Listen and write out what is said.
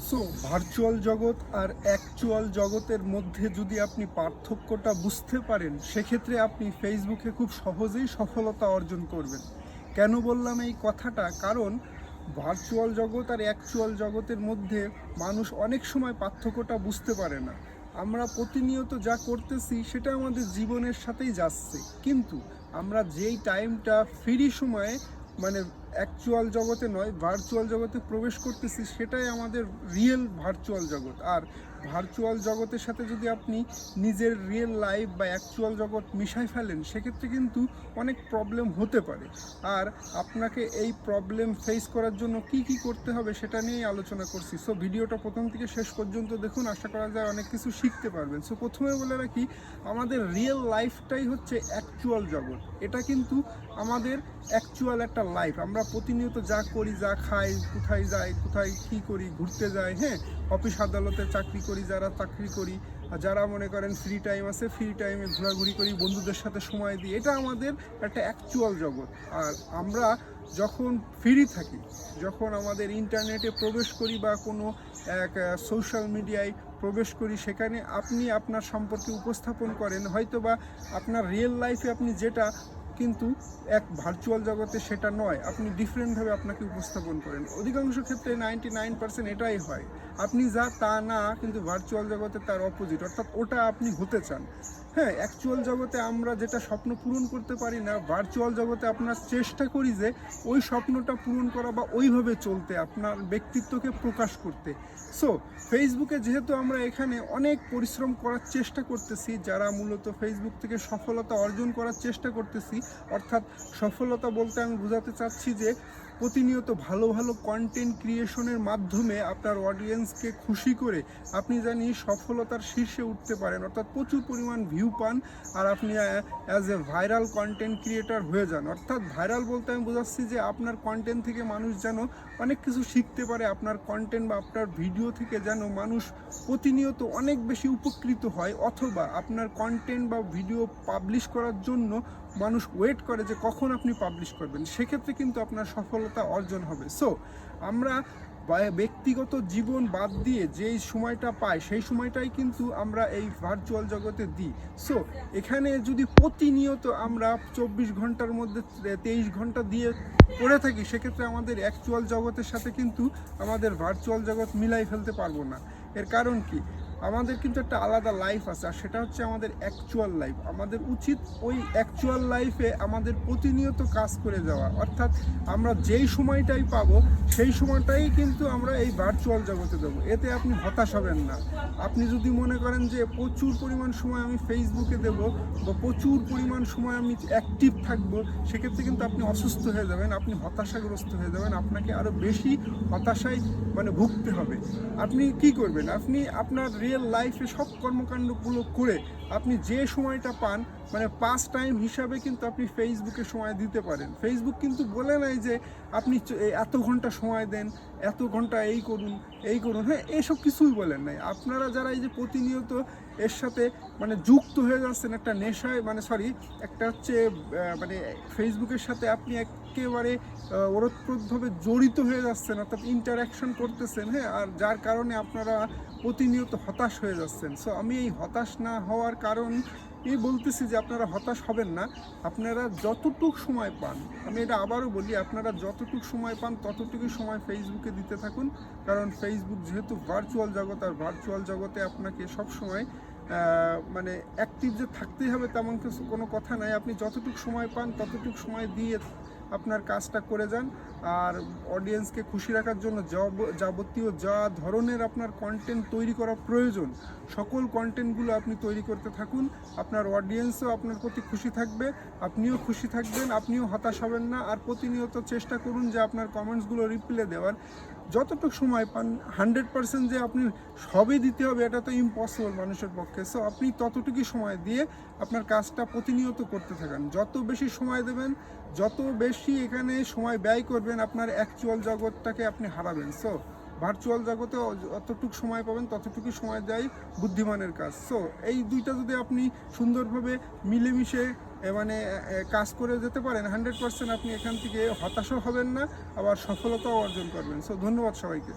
So virtual জগৎ আর actual জগতের মধ্যে যদি আপনি পার্থক্যটা বুঝতে পারেন, সেক্ষেত্রে আপনি ফেসবুকে খুব সহজেই সফলতা অর্জন করবেন। কেন বললাম এই কথাটা? কারণ ভার্চুয়াল জগৎ আর অ্যাকচুয়াল জগতের মধ্যে মানুষ অনেক সময় পার্থক্যটা বুঝতে পারে না। আমরা প্রতিনিয়ত যা করতেছি সেটা আমাদের জীবনের সাথেই যাচ্ছে, কিন্তু আমরা যেই টাইমটা ফ্রি সময়ে মানে অ্যাকচুয়াল জগতে নয়, ভার্চুয়াল জগতে প্রবেশ করতেছি, সেটাই আমাদের রিয়েল ভার্চুয়াল জগৎ। আর ভার্চুয়াল জগতের সাথে যদি আপনি নিজের রিয়েল লাইফ বা অ্যাকচুয়াল জগৎ মিশাই ফেলেন, সেক্ষেত্রে কিন্তু অনেক প্রবলেম হতে পারে। আর আপনাকে এই প্রবলেম ফেস করার জন্য কি কি করতে হবে সেটা নিয়েই আলোচনা করছি। সো ভিডিওটা প্রথম থেকে শেষ পর্যন্ত দেখুন, আশা করা যায় অনেক কিছু শিখতে পারবেন। সো প্রথমে বলে রাখি, আমাদের রিয়েল লাইফটাই হচ্ছে অ্যাকচুয়াল জগৎ। এটা কিন্তু আমাদের অ্যাকচুয়াল একটা লাইফ। আমরা প্রতিনিয়ত যা করি, যা খাই, কোথায় যাই, কোথায় কী করি, ঘুরতে যাই, হ্যাঁ, অফিস আদালতে চাকরি করি, যারা চাকরি করি, যারা মনে করেন ফ্রি টাইম আছে, ফ্রি টাইমে ঘোরাঘুরি করি, বন্ধুদের সাথে সময় দিই, এটা আমাদের একটা অ্যাকচুয়াল জগৎ। আর আমরা যখন ফ্রি থাকি, যখন আমাদের ইন্টারনেটে প্রবেশ করি বা কোনো এক সোশ্যাল মিডিয়ায় প্রবেশ করি, সেখানে আপনি আপনার সম্পর্কে উপস্থাপন করেন, হয়তো বা আপনার রিয়েল লাইফে আপনি যেটা, কিন্তু এক ভার্চুয়াল জগতে সেটা নয়, আপনি ডিফারেন্টভাবে আপনাকে উপস্থাপন করেন। অধিকাংশ ক্ষেত্রে 99% এটাই হয়। আপনি যা তা না, কিন্তু ভার্চুয়াল জগতে তার অপোজিট, অর্থাৎ ওটা আপনি হতে চান। হ্যাঁ, অ্যাকচুয়াল জগতে আমরা যেটা স্বপ্ন পূরণ করতে পারি না, ভার্চুয়াল জগতে আপনার চেষ্টা করি যে ওই স্বপ্নটা পূরণ করা বা ওইভাবে চলতে, আপনার ব্যক্তিত্বকে প্রকাশ করতে। সো ফেসবুকে যেহেতু আমরা এখানে অনেক পরিশ্রম করার চেষ্টা করতেছি, যারা মূলত ফেসবুক থেকে সফলতা অর্জন করার চেষ্টা করতেছি, অর্থাৎ সফলতা বলতে আমি বোঝাতে চাচ্ছি যে প্রতিনিয়ত ভালো ভালো কন্টেন্ট ক্রিয়েশনের মাধ্যমে আপনার অডিয়েন্সকে খুশি করে আপনি জানি সফলতার শীর্ষে উঠতে পারেন, অর্থাৎ প্রচুর পরিমাণ ভিউ পান, আর আপনি as a viral content creator হয়ে যান। অর্থাৎ ভাইরাল বলতে আমি বোঝাচ্ছি যে আপনার কন্টেন্ট থেকে মানুষ যেন অনেক কিছু শিখতে পারে, আপনার কন্টেন্ট বা আপনার ভিডিও থেকে যেন মানুষ প্রতিনিয়ত অনেক বেশি উপকৃত হয়, অথবা আপনার কন্টেন্ট বা ভিডিও পাবলিশ করার জন্য মানুষ ওয়েট করে যে কখন আপনি পাবলিশ করবেন। সেক্ষেত্রে কিন্তু আপনার সফলতা অর্জন হবে। সো আমরা ব্যক্তিগত জীবন বাদ দিয়ে যেই সময়টা পাই, সেই সময়টাই কিন্তু আমরা এই ভার্চুয়াল জগতে দিই। সো এখানে যদি প্রতিনিয়ত আমরা 24 ঘন্টার মধ্যে 23 ঘন্টা দিয়ে পড়ে থাকি, সেক্ষেত্রে আমাদের অ্যাকচুয়াল জগতের সাথে কিন্তু আমাদের ভার্চুয়াল জগৎ মিলাই ফেলতে পারবো না। এর কারণ কি? আমাদের কিন্তু একটা আলাদা লাইফ আছে, আর সেটা হচ্ছে আমাদের অ্যাকচুয়াল লাইফ। আমাদের উচিত ওই অ্যাকচুয়াল লাইফে আমাদের প্রতিনিয়ত কাজ করে যাওয়া, অর্থাৎ আমরা যেই সময়টাই পাবো সেই সময়টাই কিন্তু আমরা এই ভার্চুয়াল জগতে দেবো। এতে আপনি হতাশ হবেন না। আপনি যদি মনে করেন যে প্রচুর পরিমাণ সময় আমি ফেসবুকে দেব বা প্রচুর পরিমাণ সময় আমি অ্যাক্টিভ থাকবো, সেক্ষেত্রে কিন্তু আপনি অসুস্থ হয়ে যাবেন, আপনি হতাশাগ্রস্ত হয়ে যাবেন, আপনাকে আরও বেশি হতাশায় ভুগতে হবে। আপনি কি করবেন? আপনি আপনার রিয়েল লাইফে সব কর্মকাণ্ডগুলো করে আপনি যে সময়টা পান, পাস টাইম হিসাবে কিন্তু আপনি ফেসবুকে সময় দিতে পারেন। ফেসবুক কিন্তু বলে নাই যে আপনি এত ঘন্টা সময় দেন, এত ঘন্টা এই করুন, এই করুন, হ্যাঁ, এইসব কিছুই বলেন নাই। আপনারা যারা এই যে প্রতিনিয়ত এর সাথে যুক্ত হয়ে যাচ্ছেন, একটা নেশায় একটা হচ্ছে ফেসবুকের সাথে আপনি একেবারে ওতপ্রোতভাবে জড়িত হয়ে যাচ্ছেন, অর্থাৎ ইন্টারাকশন করতেছেন, হ্যাঁ, আর যার কারণে আপনারা প্রতিনিয়ত হতাশ হয়ে যাচ্ছেন। সো আমি এই হতাশ না হওয়ার কারণ এই বলতেছি যে আপনারা হতাশ হবেন না। আপনারা যতটুক সময় পান, আমি এটা আবারও বলি, আপনারা যতটুক সময় পান ততটুকুই সময় ফেসবুকে দিতে থাকুন। কারণ ফেসবুক যেহেতু ভার্চুয়াল জগৎ, আর ভার্চুয়াল জগতে আপনাকে সবসময় অ্যাক্টিভ যে থাকতেই হবে তেমন কিছু কোনো কথা নাই। আপনি যতটুকু সময় পান ততটুকু সময় দিয়ে আপনার কাজটা করে যান। আর অডিয়েন্সকে খুশি রাখার জন্য যাবতীয় যা ধরনের আপনার কন্টেন্ট তৈরি করা প্রয়োজন, সকল কন্টেন্টগুলো আপনি তৈরি করতে থাকুন। আপনার অডিয়েন্সও আপনার প্রতি খুশি থাকবে, আপনিও খুশি থাকবেন, আপনিও হতাশ হবেন না। আর প্রতিনিয়ত চেষ্টা করুন যে আপনার কমেন্টসগুলো রিপ্লাই দেওয়ার। যতটুকু সময় পান 100% যে আপনি সবই দিতে হবে এটা তো ইম্পসিবল মানুষের পক্ষে। সো আপনি ততটুকুই সময় দিয়ে আপনার কাজটা প্রতিনিয়ত করতে থাকেন। যত বেশি সময় দেবেন, যত বেশি এখানে সময় ব্যয় করবেন, আপনার অ্যাকচুয়াল জগৎটাকে আপনি হারাবেন। সো ভার্চুয়াল জগতে যতটুকু সময় পাবেন ততটুকুই সময় দেয় বুদ্ধিমানের কাজ। সো এই দুইটা যদি আপনি সুন্দরভাবে মিলেমিশে কাজ করে যেতে পারেন, 100% আপনি এখান থেকে হতাশও হবেন না, আবার সফলতাও অর্জন করবেন। সো ধন্যবাদ সবাইকে।